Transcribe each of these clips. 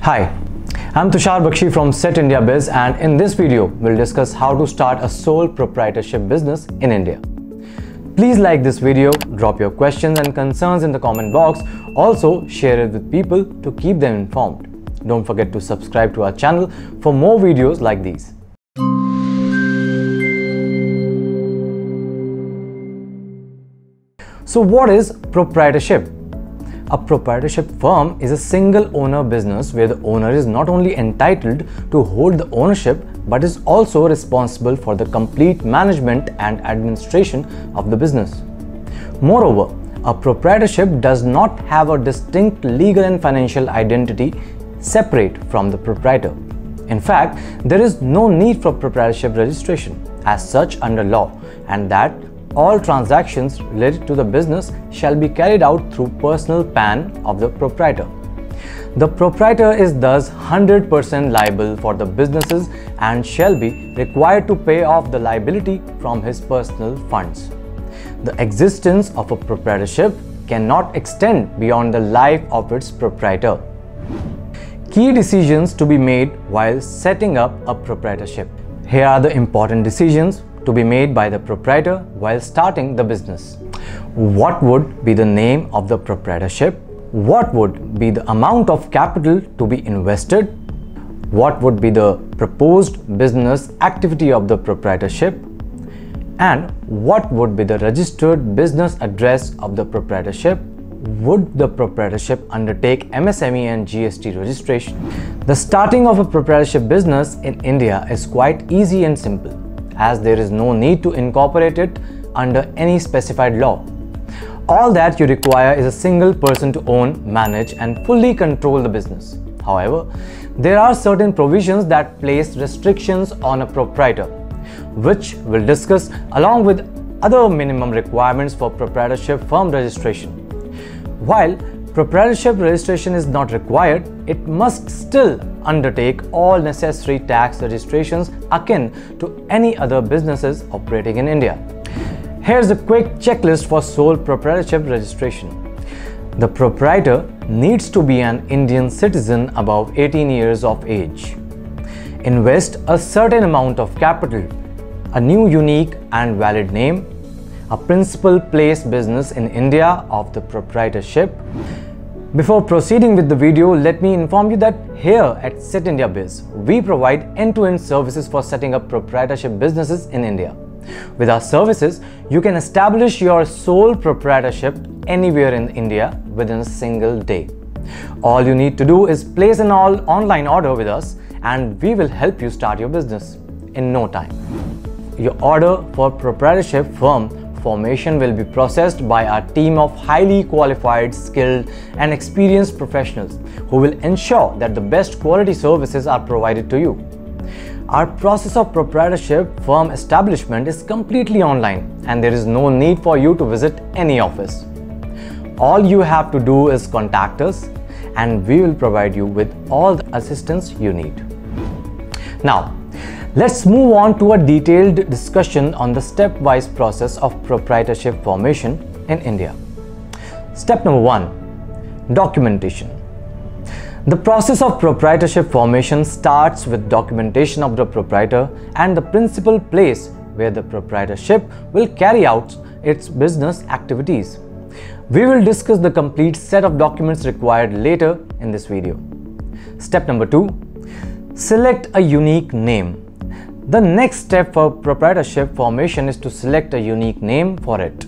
Hi, I'm Tushar Bakshi from Setindiabiz, and in this video, we'll discuss how to start a sole proprietorship business in India. Please like this video, drop your questions and concerns in the comment box. Also, share it with people to keep them informed. Don't forget to subscribe to our channel for more videos like these. So what is proprietorship? A proprietorship firm is a single owner business where the owner is not only entitled to hold the ownership but is also responsible for the complete management and administration of the business. Moreover, a proprietorship does not have a distinct legal and financial identity separate from the proprietor. In fact, there is no need for proprietorship registration as such under law, and that all transactions related to the business shall be carried out through personal PAN of the proprietor. The proprietor is thus 100% liable for the businesses and shall be required to pay off the liability from his personal funds. The existence of a proprietorship cannot extend beyond the life of its proprietor. Key decisions to be made while setting up a proprietorship. Here are the important decisions to be made by the proprietor while starting the business. What would be the name of the proprietorship? What would be the amount of capital to be invested? What would be the proposed business activity of the proprietorship? And what would be the registered business address of the proprietorship? Would the proprietorship undertake MSME and GST registration? The starting of a proprietorship business in India is quite easy and simple, as there is no need to incorporate it under any specified law. All that you require is a single person to own, manage and fully control the business. However, there are certain provisions that place restrictions on a proprietor, which we'll discuss along with other minimum requirements for proprietorship firm registration. While proprietorship registration is not required, it must still undertake all necessary tax registrations akin to any other businesses operating in India. Here's a quick checklist for sole proprietorship registration. The proprietor needs to be an Indian citizen above 18 years of age. Invest a certain amount of capital, a new unique and valid name, a principal place business in India of the proprietorship. Before proceeding with the video, let me inform you that here at Setindiabiz, we provide end-to-end services for setting up proprietorship businesses in India. With our services, you can establish your sole proprietorship anywhere in India within a single day. All you need to do is place an online order with us and we will help you start your business in no time. Your order for proprietorship firm formation will be processed by our team of highly qualified, skilled and experienced professionals who will ensure that the best quality services are provided to you. Our process of proprietorship firm establishment is completely online and there is no need for you to visit any office. All you have to do is contact us and we will provide you with all the assistance you need. Now, let's move on to a detailed discussion on the stepwise process of proprietorship formation in India. Step number 1. Documentation. The process of proprietorship formation starts with documentation of the proprietor and the principal place where the proprietorship will carry out its business activities. We will discuss the complete set of documents required later in this video. Step number 2. Select a unique name. The next step for proprietorship formation is to select a unique name for it.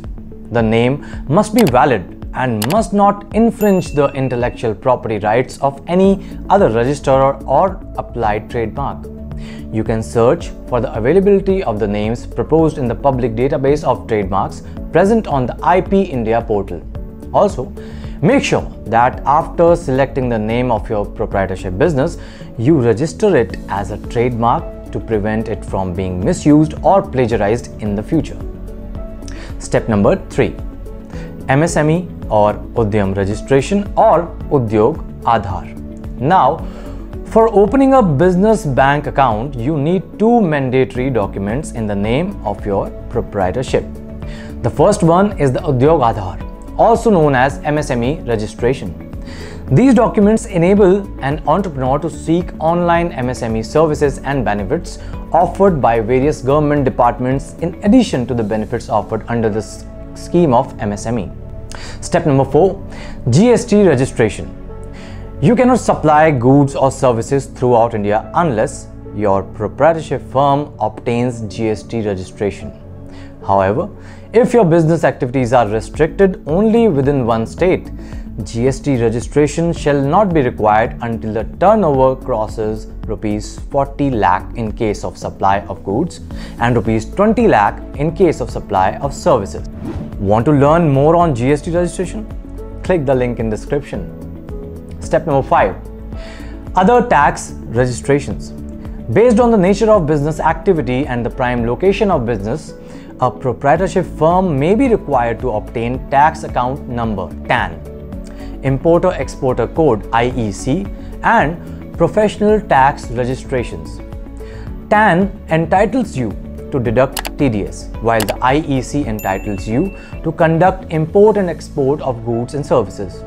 The name must be valid and must not infringe the intellectual property rights of any other registrar or applied trademark. You can search for the availability of the names proposed in the public database of trademarks present on the IP India portal. Also, make sure that after selecting the name of your proprietorship business, you register it as a trademark to prevent it from being misused or plagiarized in the future. Step number 3. MSME or Udyam registration or Udyog Aadhaar. Now, for opening a business bank account, you need two mandatory documents in the name of your proprietorship. The first one is the Udyog Aadhaar, also known as MSME registration. These documents enable an entrepreneur to seek online MSME services and benefits offered by various government departments in addition to the benefits offered under the scheme of MSME. Step number 4. GST Registration. You cannot supply goods or services throughout India unless your proprietorship firm obtains GST registration. However, if your business activities are restricted only within one state, GST registration shall not be required until the turnover crosses Rs 40 lakh in case of supply of goods and Rs 20 lakh in case of supply of services. Want to learn more on GST registration? Click the link in description. Step number 5. Other tax registrations. Based on the nature of business activity and the prime location of business, a proprietorship firm may be required to obtain tax account number TAN, ImporterExporter Code IEC, and professional tax registrations. TAN entitles you to deduct TDS, while the IEC entitles you to conduct import and export of goods and services.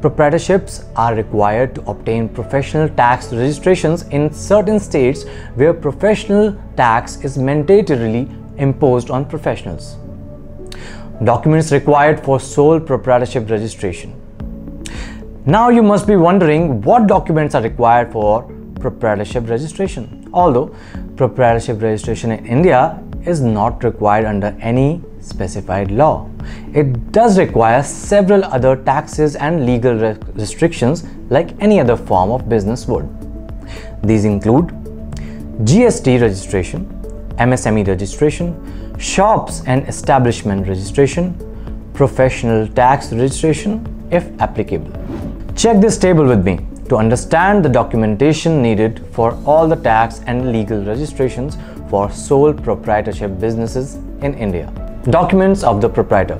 Proprietorships are required to obtain professional tax registrations in certain states where professional tax is mandatorily imposed on professionals. Documents required for sole proprietorship registration. Now you must be wondering what documents are required for proprietorship registration. Although proprietorship registration in India is not required under any specified law, it does require several other taxes and legal restrictions like any other form of business would. These include GST registration, MSME registration, shops and establishment registration, professional tax registration if applicable. Check this table with me to understand the documentation needed for all the tax and legal registrations for sole proprietorship businesses in India. Documents of the proprietor.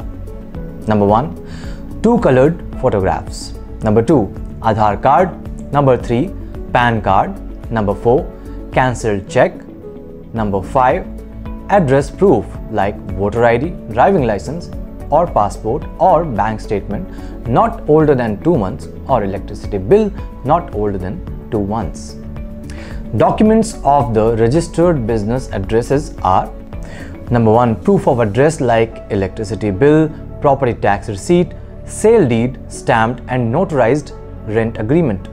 Number 1. 2 colored photographs. Number 2. Aadhaar card. Number 3. PAN card. Number 4. Cancelled check. Number 5. Address proof like voter ID, driving license or passport or bank statement not older than 2 months or electricity bill not older than 2 months. Documents of the registered business addresses are: Number 1. Proof of address like electricity bill, property tax receipt, sale deed, stamped and notarized rent agreement.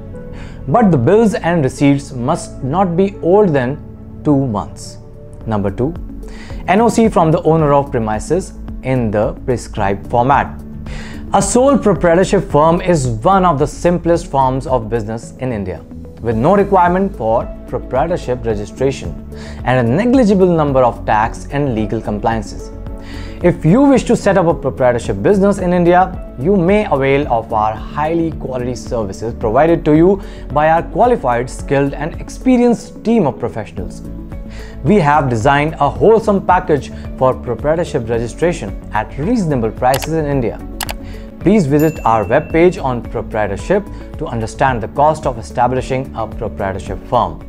But the bills and receipts must not be older than 2 months. Number 2. NOC from the owner of premises in the prescribed format. A sole proprietorship firm is one of the simplest forms of business in India, with no requirement for proprietorship registration and a negligible number of tax and legal compliances. If you wish to set up a proprietorship business in India, you may avail of our highly quality services provided to you by our qualified, skilled and experienced team of professionals. We have designed a wholesome package for proprietorship registration at reasonable prices in India. Please visit our webpage on proprietorship to understand the cost of establishing a proprietorship firm.